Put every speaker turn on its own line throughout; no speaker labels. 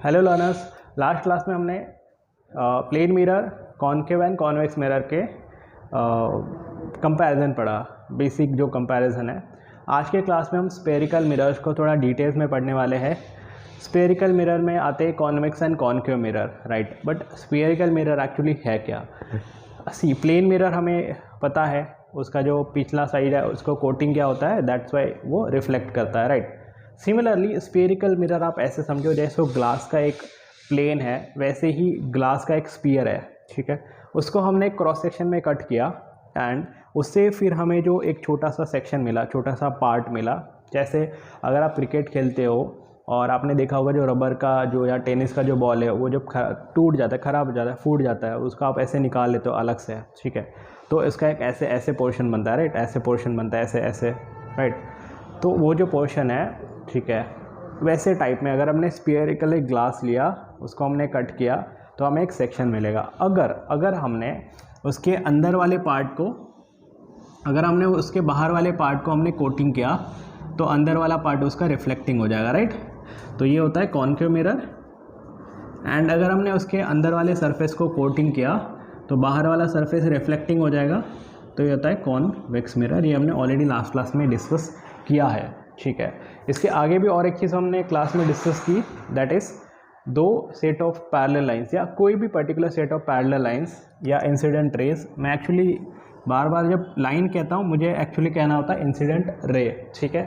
Hello learners, last class में हमने plane mirror, concave and convex mirror के comparison पढ़ा, बेसिक जो कंपैरिजन है। आज के क्लास में हम स्फेरिकल मिरर्स को थोड़ा डिटेल्स में पढ़ने वाले हैं। स्फेरिकल मिरर में आते हैं convex and concave mirror, right. But spherical mirror actually है क्या? सी प्लेन मिरर हमें पता है, उसका जो पिछला साइड है उसको कोटिंग क्या होता है, दैट्स वाई वो रिफ्लेक्ट करता है, राइट। सिमिलरली स्फेरिकल मिरर आप ऐसे समझो जैसे वो ग्लास का एक प्लेन है, वैसे ही ग्लास का एक स्फीयर है, ठीक है। उसको हमने क्रॉस सेक्शन में कट किया एंड उससे फिर हमें जो एक छोटा सा सेक्शन मिला, छोटा सा पार्ट मिला। जैसे अगर आप क्रिकेट खेलते हो और आपने देखा होगा जो रबर का जो या टेनिस का जो बॉल है वो जब टूट जाता है, ख़राब हो जाता है, फूट जाता है, उसको आप ऐसे निकाल लेते हो अलग से, ठीक है। तो इसका एक ऐसे ऐसे पोर्शन बनता है, राइट, ऐसे पोर्शन बनता है, ऐसे ऐसे, राइट। तो वो जो पोर्शन है, ठीक है, वैसे टाइप में अगर हमने स्फेरिकल एक ग्लास लिया, उसको हमने कट किया तो हमें एक सेक्शन मिलेगा। अगर हमने उसके अंदर वाले पार्ट को, अगर हमने उसके बाहर वाले पार्ट को हमने कोटिंग किया तो अंदर वाला पार्ट उसका रिफ्लेक्टिंग हो जाएगा, राइट। तो ये होता है कॉन्केव मिरर। एंड अगर हमने उसके अंदर वाले सरफेस को कोटिंग किया तो बाहर वाला सरफेस रिफ्लेक्टिंग हो जाएगा, तो ये होता है कॉन्वेक्स मिरर। ये हमने ऑलरेडी लास्ट क्लास में डिस्कस किया है, ठीक है। इसके आगे भी और एक चीज़ हमने क्लास में डिस्कस की, दैट इज़ दो सेट ऑफ पैरेलल लाइंस या कोई भी particular set of parallel lines या इंसिडेंट रेज। मैं एक्चुअली बार बार जब लाइन कहता हूँ मुझे एक्चुअली कहना होता है इंसिडेंट रे, ठीक है।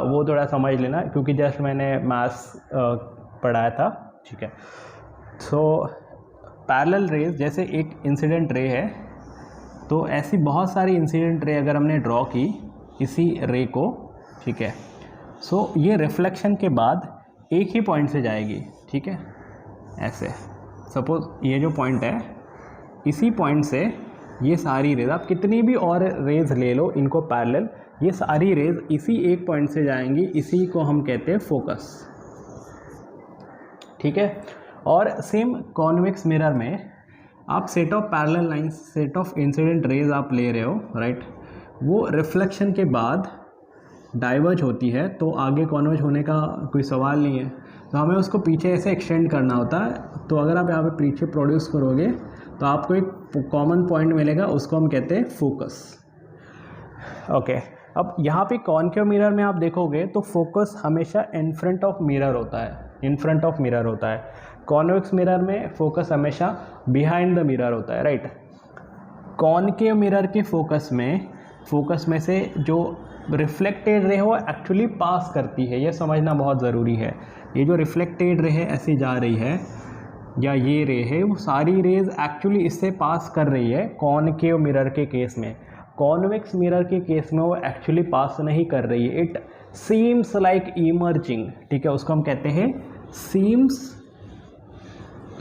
वो थोड़ा समझ लेना क्योंकि जस्ट मैंने मैथ्स पढ़ाया था, ठीक है। सो पैरेलल रेज जैसे एक इंसिडेंट रे है, तो ऐसी बहुत सारी इंसिडेंट रे अगर हमने ड्रॉ की इसी रे को, ठीक है, सो ये रिफ्लेक्शन के बाद एक ही पॉइंट से जाएगी, ठीक है। ऐसे सपोज ये जो पॉइंट है, इसी पॉइंट से ये सारी रेज, आप कितनी भी और रेज ले लो इनको पैरेलल, ये सारी रेज इसी एक पॉइंट से जाएंगी, इसी को हम कहते हैं फोकस, ठीक है। और सेम कॉन्वेक्स मिरर में आप set of parallel lines, set of incident raise आप ले रहे हो, राइट। वो रिफ्लेक्शन के बाद डाइवर्ज होती है तो आगे कॉन्वर्ज होने का कोई सवाल नहीं है, तो हमें उसको पीछे ऐसे एक्सटेंड करना होता है। तो अगर आप यहाँ पे पीछे प्रोड्यूस करोगे तो आपको एक कॉमन पॉइंट मिलेगा, उसको हम कहते हैं फोकस, ओके। अब यहाँ पे कॉन्केव मिरर में आप देखोगे तो फोकस हमेशा इन फ्रंट ऑफ मिरर होता है, इन फ्रंट ऑफ मिरर होता है। कॉन्वेक्स मिरर में फोकस हमेशा बिहाइंड द मिरर होता है, राइट। कॉन्केव मिरर के फोकस में से जो रिफ्लेक्टेड रे हो एक्चुअली पास करती है, ये समझना बहुत ज़रूरी है। ये जो रिफ्लेक्टेड रे है ऐसी जा रही है, या ये रे है, वो सारी रेज एक्चुअली इससे पास कर रही है कॉन्केव मिरर के केस में। कॉन्वेक्स मिरर के केस में वो एक्चुअली पास नहीं कर रही है, इट सीम्स लाइक इमर्जिंग, ठीक है। उसको हम कहते हैं सीम्स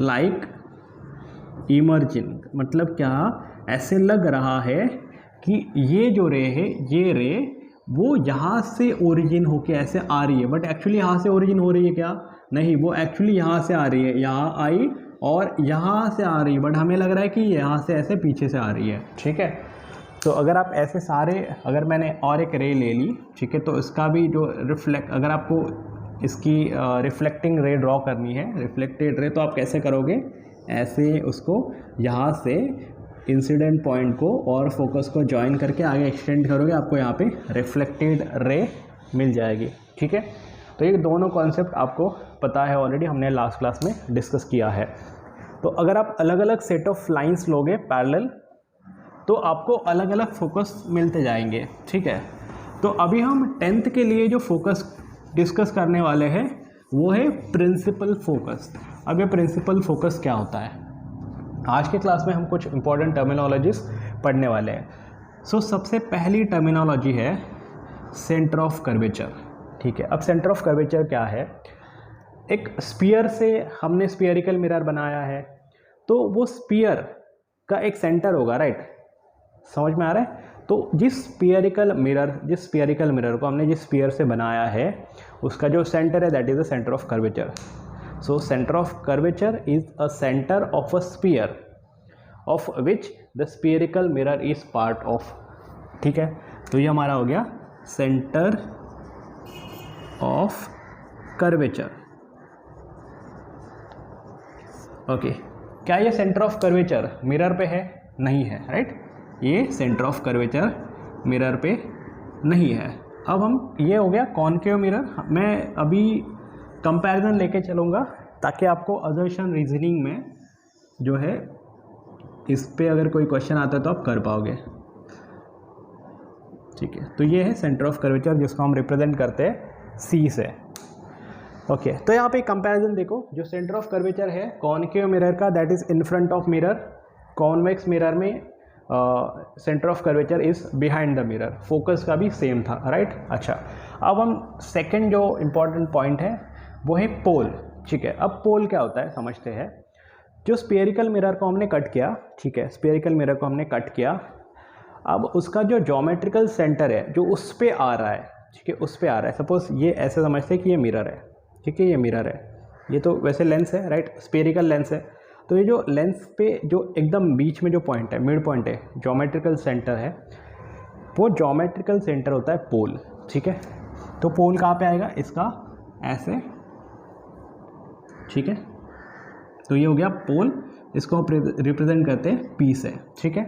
लाइक इमर्जिंग। मतलब क्या, ऐसे लग रहा है कि ये जो रे है, ये रे वो यहाँ से ओरिजिन होके ऐसे आ रही है, बट एक्चुअली यहाँ से ओरिजिन हो रही है क्या? नहीं, वो एक्चुअली यहाँ से आ रही है, यहाँ आई और यहाँ से आ रही है, बट हमें लग रहा है कि यहाँ से ऐसे पीछे से आ रही है, ठीक है। तो अगर आप ऐसे सारे, अगर मैंने और एक रे ले ली, ठीक है, तो इसका भी जो अगर आपको इसकी रिफ्लेक्टिंग रे ड्रॉ करनी है, रिफ्लेक्टेड रे, तो आप कैसे करोगे? ऐसे उसको यहाँ से इंसिडेंट पॉइंट को और फोकस को ज्वाइन करके आगे एक्सटेंड करोगे, आपको यहाँ पे रिफ्लेक्टेड रे मिल जाएगी, ठीक है। तो ये दोनों कॉन्सेप्ट आपको पता है ऑलरेडी, हमने लास्ट क्लास में डिस्कस किया है। तो अगर आप अलग अलग सेट ऑफ लाइंस लोगे पैरेलल तो आपको अलग अलग फोकस मिलते जाएंगे, ठीक है। तो अभी हम 10th के लिए जो फोकस डिस्कस करने वाले हैं वो है प्रिंसिपल फोकस। अब ये प्रिंसिपल फोकस क्या होता है? आज के क्लास में हम कुछ इंपॉर्टेंट टर्मिनोलॉजीज पढ़ने वाले हैं। सो सबसे पहली टर्मिनोलॉजी है सेंटर ऑफ कर्वेचर, ठीक है। अब सेंटर ऑफ कर्वेचर क्या है? एक स्फीयर से हमने स्फीयरिकल मिरर बनाया है, तो वो स्फीयर का एक सेंटर होगा, राइट। समझ में आ रहा है? तो जिस स्फीयरिकल मिरर को हमने जिस स्फीयर से बनाया है उसका जो सेंटर है that is the centre of curvature. So center of curvature is a center of a sphere of which the spherical mirror is part of, ठीक है। तो ये हमारा हो गया सेंटर ऑफ कर्वेचर। ओके, क्या ये सेंटर ऑफ कर्वेचर मिरर पे है? नहीं है, राइट, ये सेंटर ऑफ कर्वेचर मिरर पे नहीं है। अब हम, ये हो गया कॉनकेव मिरर। मैं अभी कंपैरिजन लेके चलूँगा ताकि आपको असर्शन रीजनिंग में जो है इस पे अगर कोई क्वेश्चन आता है तो आप कर पाओगे। ठीक है, तो ये है सेंटर ऑफ कर्वेचर जिसको हम रिप्रेजेंट करते हैं सी से। ओके, तो यहाँ पे कंपैरिजन देखो, जो सेंटर ऑफ कर्वेचर है कॉनकेव मिरर का that is in front of mirror, convex mirror में centre of curvature is behind the mirror, focus का भी सेम था, राइट। अच्छा, अब हम सेकंड जो इम्पॉर्टेंट पॉइंट है वो है पोल। ठीक है, अब पोल क्या होता है समझते हैं। जो स्फेरिकल मिरर को हमने कट किया, ठीक है, स्फेरिकल मिरर को हमने कट किया, अब उसका जो ज्योमेट्रिकल सेंटर है जो उस पे आ रहा है, ठीक है, उस पे आ रहा है। सपोज ये ऐसे समझते हैं कि ये मिरर है, ठीक है, ये मिरर है, ये तो वैसे लेंस है, राइट, स्फेरिकल लेंस है। तो ये जो लेंस पे जो एकदम बीच में जो पॉइंट है, मिड पॉइंट है, ज्योमेट्रिकल सेंटर है, वो ज्योमेट्रिकल सेंटर होता है पोल। ठीक है, तो पोल कहाँ पे आएगा? इसका ऐसे, ठीक है, तो ये हो गया पोल, इसको रिप्रेजेंट करते हैं पी से। ठीक है,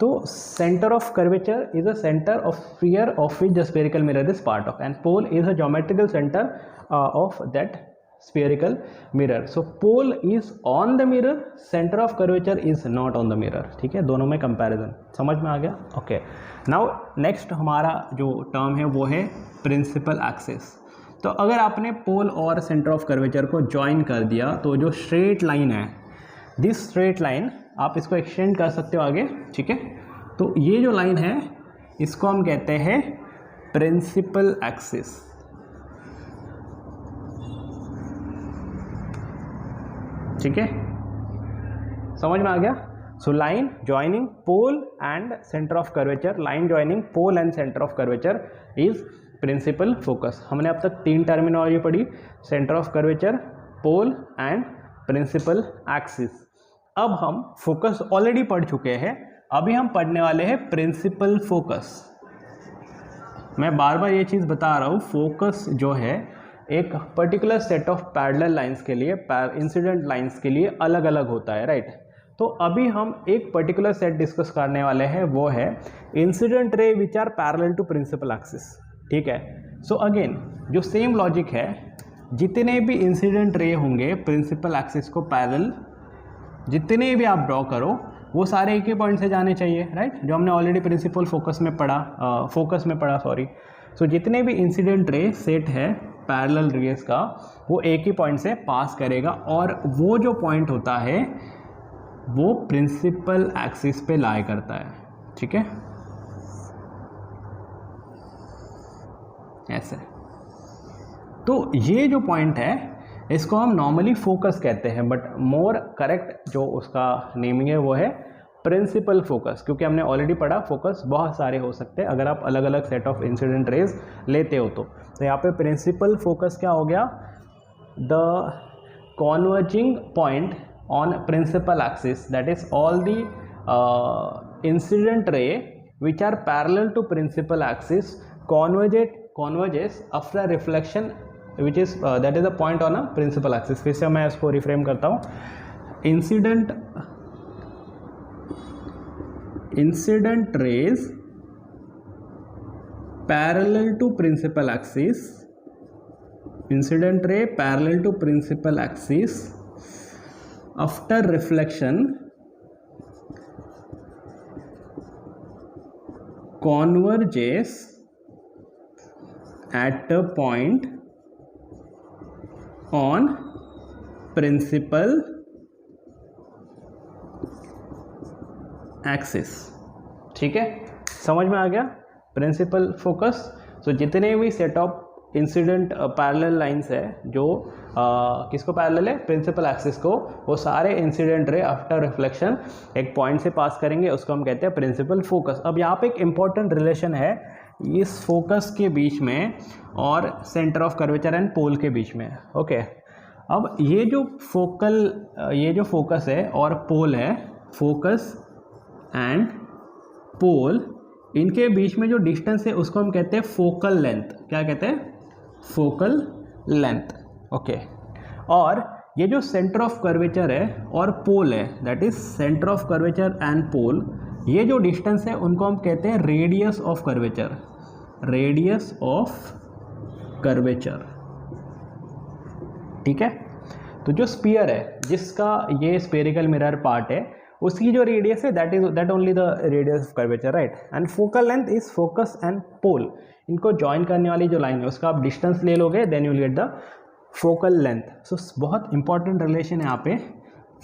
तो centre of curvature is a centre of sphere of which the spherical mirror is part of, and pole is a geometrical centre of that spherical mirror. So pole is on the mirror, center of curvature is not on the mirror. ठीक है, दोनों में comparison समझ में आ गया। Okay, now next हमारा जो टर्म है वो है प्रिंसिपल एक्सिस। तो अगर आपने पोल और सेंटर ऑफ कर्वेचर को ज्वाइन कर दिया तो जो स्ट्रेट लाइन है, दिस स्ट्रेट लाइन, आप इसको एक्सटेंड कर सकते हो आगे। ठीक है, तो ये जो लाइन है इसको हम कहते हैं प्रिंसिपल एक्सिस। ठीक है, समझ में आ गया। So line joining pole and centre of curvature, line joining pole and centre of curvature is principal focus. हमने अब तक 3 टर्मिनोलॉजी पढ़ी, centre of curvature, pole and principal axis. अब हम फोकस ऑलरेडी पढ़ चुके हैं, अभी हम पढ़ने वाले हैं प्रिंसिपल फोकस। मैं बार बार ये चीज़ बता रहा हूँ, फोकस जो है एक particular set of parallel lines के लिए, इंसिडेंट लाइंस के लिए अलग अलग होता है, राइट। तो अभी हम एक पर्टिकुलर सेट डिस्कस करने वाले हैं, वो है incident ray which are parallel to principal axis. ठीक है, सो अगेन जो सेम लॉजिक है, जितने भी इंसिडेंट रे होंगे प्रिंसिपल एक्सिस को पैरेलल, जितने भी आप ड्रॉ करो वो सारे एक ही पॉइंट से जाने चाहिए, राइट, जो हमने ऑलरेडी प्रिंसिपल फोकस में पढ़ा, सॉरी। सो जितने भी इंसिडेंट रे सेट है पैरेलल रेस का, वो एक ही पॉइंट से पास करेगा, और वो जो पॉइंट होता है वो प्रिंसिपल एक्सिस पे लाई करता है। ठीक है, ऐसे। तो ये जो पॉइंट है इसको हम नॉर्मली फोकस कहते हैं, बट मोर करेक्ट जो उसका नेमिंग है वो है प्रिंसिपल फोकस, क्योंकि हमने ऑलरेडी पढ़ा फोकस बहुत सारे हो सकते हैं अगर आप अलग अलग सेट ऑफ इंसिडेंट रेज लेते हो तो यहाँ पे प्रिंसिपल फोकस क्या हो गया? The converging point on principal axis, that is all the incident ray which are parallel to principal axis converges after reflection which is that is the point on a principal axis। फिर से मैं इसको reframe करता हूँ, incident rays parallel to principal axis, incident ray parallel to principal axis after reflection converges at a point on principal axis. ठीक है, समझ में आ गया प्रिंसिपल फोकस। सो जितने भी set of incident parallel lines है जो किसको पैरेलल है? प्रिंसिपल एक्सिस को, वो सारे इंसिडेंट रे आफ्टर रिफ्लेक्शन एक पॉइंट से पास करेंगे, उसको हम कहते हैं प्रिंसिपल फोकस। अब यहाँ पे एक इम्पॉर्टेंट रिलेशन है इस फोकस के बीच में और सेंटर ऑफ कर्वेचर एंड पोल के बीच में। ओके, अब ये जो फोकस है और पोल है, फोकस एंड पोल, इनके बीच में जो डिस्टेंस है उसको हम कहते हैं फोकल लेंथ। क्या कहते हैं? Focal length. ओके, और ये जो सेंटर ऑफ कर्वेचर है और पोल है, that is centre of curvature and pole, ये जो डिस्टेंस है उनको हम कहते हैं radius of curvature, radius of curvature. ठीक है, तो जो स्फीयर है जिसका ये स्फेरिकल मिरर पार्ट है उसकी जो रेडियस है that only the radius of curvature, right. And focal length is focus and pole, इनको ज्वाइन करने वाली जो लाइन है उसका आप डिस्टेंस ले लोगे, then you will get the focal length. So बहुत इंपॉर्टेंट रिलेशन है यहाँ पे,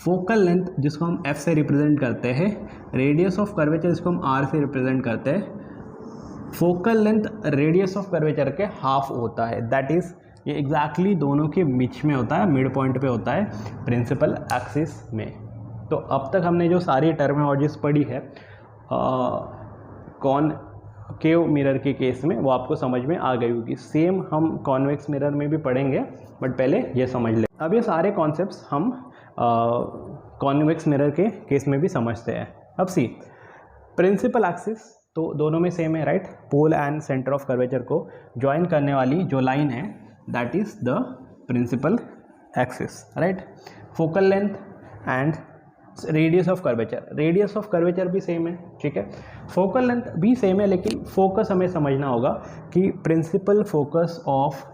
फोकल लेंथ जिसको हम एफ से रिप्रेजेंट करते हैं, रेडियस ऑफ कर्वेचर जिसको हम आर से रिप्रेजेंट करते हैं। Focal length radius of curvature के हाफ होता है, दैट इज ये एग्जैक्टली दोनों के बीच में होता है, मिड पॉइंट पे होता है प्रिंसिपल एक्सिस में। तो अब तक हमने जो सारी टर्मिनोलॉजीज पढ़ी है कॉनकेव मिरर के केस में वो आपको समझ में आ गई होगी। सेम हम कॉन्वेक्स मिरर में भी पढ़ेंगे, बट पहले ये समझ लें। अब ये सारे कॉन्सेप्ट्स हम कॉन्वेक्स मिरर के केस में भी समझते हैं। अब सी प्रिंसिपल एक्सिस तो दोनों में सेम है, right. Pole and centre of curvature को ज्वाइन करने वाली जो लाइन है that is the principal axis, right. Focal length and radius of curvature, radius of curvature भी सेम है, ठीक है। फोकल लेंथ भी सेम है, लेकिन फोकस हमें समझना होगा कि principal focus of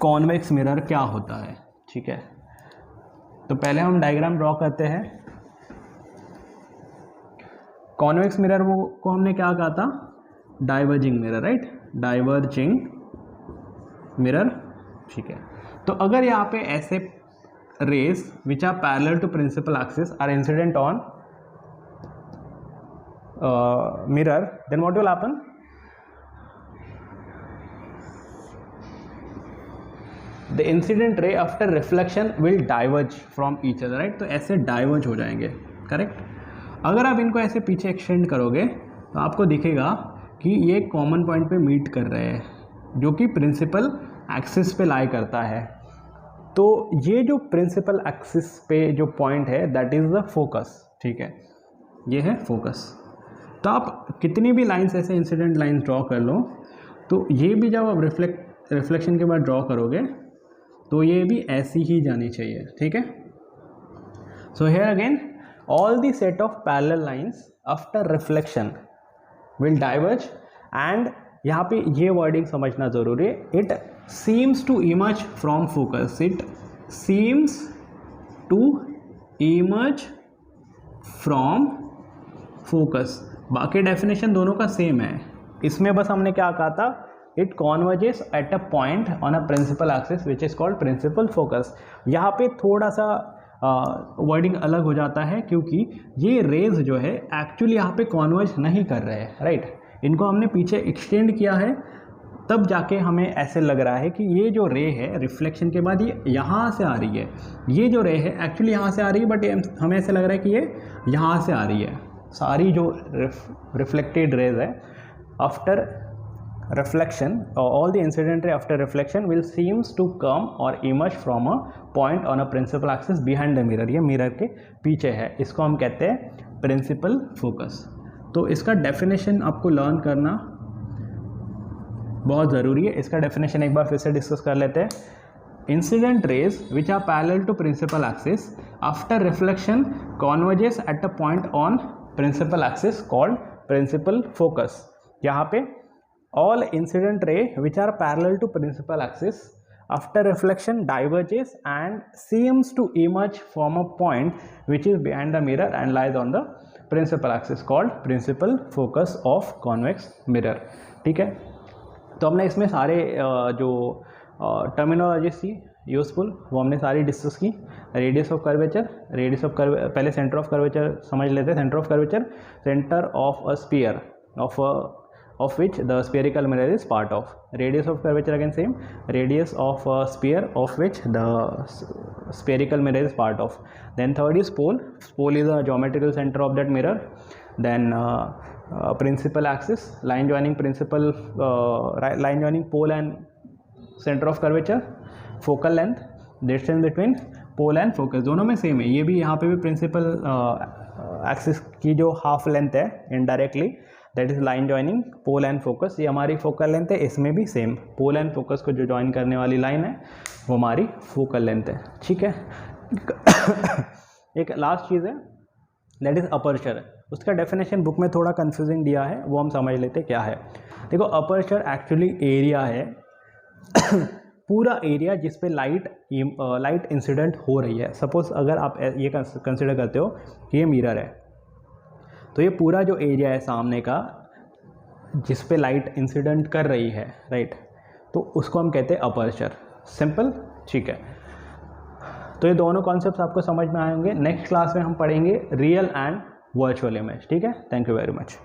convex mirror क्या होता है, ठीक है। तो पहले हम डायग्राम ड्रॉ करते हैं। कॉन्वेक्स मिरर को हमने क्या कहा था, diverging mirror, right, diverging mirror, ठीक है। तो अगर यहाँ पे ऐसे rays which are parallel to principal axis are incident on mirror, then what will happen? The incident ray after reflection will diverge from each other, right? तो ऐसे diverge हो जाएंगे, करेक्ट। अगर आप इनको ऐसे पीछे एक्सटेंड करोगे तो आपको दिखेगा कि ये कॉमन पॉइंट पे मीट कर रहे हैं जो कि प्रिंसिपल एक्सिस पे लाई करता है। तो ये जो प्रिंसिपल एक्सिस पे जो पॉइंट है दैट इज़ द फोकस, ठीक है, ये है फोकस। तो आप कितनी भी लाइंस ऐसे इंसिडेंट लाइंस ड्रॉ कर लो, तो ये भी जब आप रिफ्लेक्शन के बाद ड्रॉ करोगे तो ये भी ऐसी ही जानी चाहिए, ठीक है। So here again all the set of parallel lines after reflection will diverge, and यहाँ पे ये वर्डिंग समझना ज़रूरी है, it seems to emerge from focus, it seems to emerge from focus। बाकी डेफिनेशन दोनों का सेम है, इसमें बस हमने क्या कहा था, it converges at a point on a principal axis which is called principal focus। यहाँ पे थोड़ा सा वर्डिंग अलग हो जाता है क्योंकि ये रेज जो है एक्चुअली यहाँ पे कॉन्वर्ज नहीं कर रहे हैं, राइट। इनको हमने पीछे एक्सटेंड किया है, तब जाके हमें ऐसे लग रहा है कि ये जो रे है रिफ्लेक्शन के बाद ये यहाँ से आ रही है, ये जो रे है एक्चुअली यहाँ से आ रही है, बट हमें ऐसे लग रहा है कि ये यहाँ से आ रही है। सारी जो रिफ्लेक्टेड रेज है after reflection, all the incident ray after reflection will seems to come or emerge from a point on a principal axis behind the mirror, ये मिरर के पीछे है, इसको हम कहते हैं प्रिंसिपल फोकस। तो इसका डेफिनेशन आपको लर्न करना बहुत ज़रूरी है। इसका डेफिनेशन एक बार फिर से डिस्कस कर लेते हैं। Incident rays which are parallel to principal axis after reflection converges at a point on principal axis called principal focus. यहाँ पे all incident ray which are parallel to principal axis after reflection diverges and seems to emerge from a point which is behind the mirror and lies on the principal axis called principal focus of convex mirror, ठीक है। तो हमने इसमें सारे जो terminologies थी useful वो हमने सारी डिस्कस की। रेडियस ऑफ कर्वेचर, पहले सेंटर ऑफ कर्वेचर समझ लेते हैं। Centre of curvature, centre of a sphere of which the spherical mirror is part of. Radius of curvature again same, radius of a sphere of which the spherical mirror is part of. Then third is pole. Pole is a geometrical center of that mirror. Then principal axis, line joining pole and center of curvature. Focal length, distance between pole and focus, दोनों में same है। ये भी यहाँ पे भी principal axis की जो हाफ लेंथ है indirectly that is line joining pole and focus. ये हमारी फोकल लेंथ है, इसमें भी सेम पोल एंड फोकस को जो ज्वाइन करने वाली लाइन है वो हमारी फोकल लेंथ है, ठीक है। एक लास्ट चीज़ है दैट इज़ अपर्चर। उसका डेफिनेशन बुक में थोड़ा कंफ्यूजिंग दिया है, वो हम समझ लेते क्या है। देखो अपर्चर एक्चुअली एरिया है पूरा एरिया जिस पे लाइट इंसिडेंट हो रही है। सपोज अगर आप ये कंसिडर करते हो कि ये मिरर है, तो ये पूरा जो एरिया है सामने का जिस पे लाइट इंसिडेंट कर रही है, राइट, तो उसको हम कहते हैं अपर्चर। सिंपल, ठीक है। तो ये दोनों कॉन्सेप्ट्स आपको समझ में आएंगे। नेक्स्ट क्लास में हम पढ़ेंगे रियल एंड वर्चुअल इमेज, ठीक है। Thank you very much.